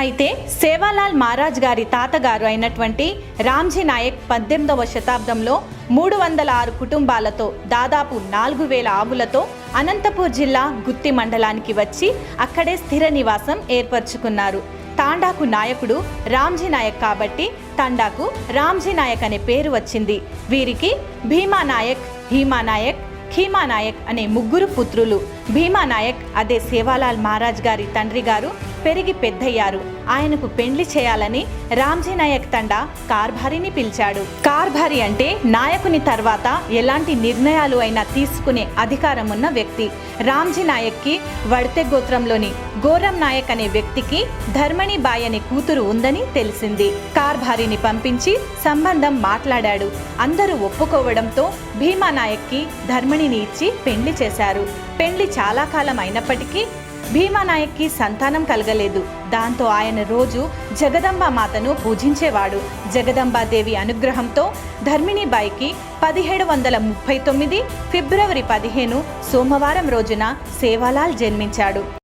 అయితే సేవాలాల్ మహారాజ్ గారి తాతగారు అయినటువంటి రామ్జీ నాయక్ 18వ శతాబ్దంలో 306 కుటుంబాలతో దాదాపు 4000 ఆవులతో అనంతపూర్ జిల్లా గుత్తి మండలానికి వచ్చి అక్కడే స్థిర నివాసం ఏర్పరచుకున్నారు. తాండాకు నాయకుడు రామ్జీ నాయక్ కాబట్టి తాండాకు రామ్జీ నాయక్ అనే పేరు వచ్చింది. వీరికి భీమా నాయక్, హీమా నాయక్, ఖీమా నాయక్ అనే 3 పుత్రులు. భీమా నాయక్ అదే సేవాలాల్ మహారాజ్ గారి తండ్రి గారు పెరిగి పెద్దయ్యారు. ఆయనకు పెండ్లి చేయాలని రామ్జీ నాయక్ తండా కార్భారిని పిలిచాడు. కార్భారి అంటే నాయకుని తర్వాత ఎలాంటి నిర్ణయాలు అయినా తీసుకునే అధికారం ఉన్న వ్యక్తి. రామ్జీ నాయక్కి వడ్తే గోత్రంలోని గోరం నాయక్ అనే వ్యక్తికి ధర్మణిబాయి అనే కూతురు ఉందని తెలిసింది. కార్భారిని పంపించి సంబంధం మాట్లాడాడు. అందరూ ఒప్పుకోవడంతో భీమా నాయక్కి ధర్మణిని ఇచ్చి పెండ్లి చేశారు. పెండ్లి చాలా కాలం అయినప్పటికీ భీమా నాయక్కి సంతానం కలగలేదు. దాంతో ఆయన రోజు జగదంబా మాతను పూజించేవాడు. జగదంబాదేవి అనుగ్రహంతో ధర్మిణీబాయికి 1739 ఫిబ్రవరి 15 సోమవారం రోజున సేవాలాల్ జన్మించాడు.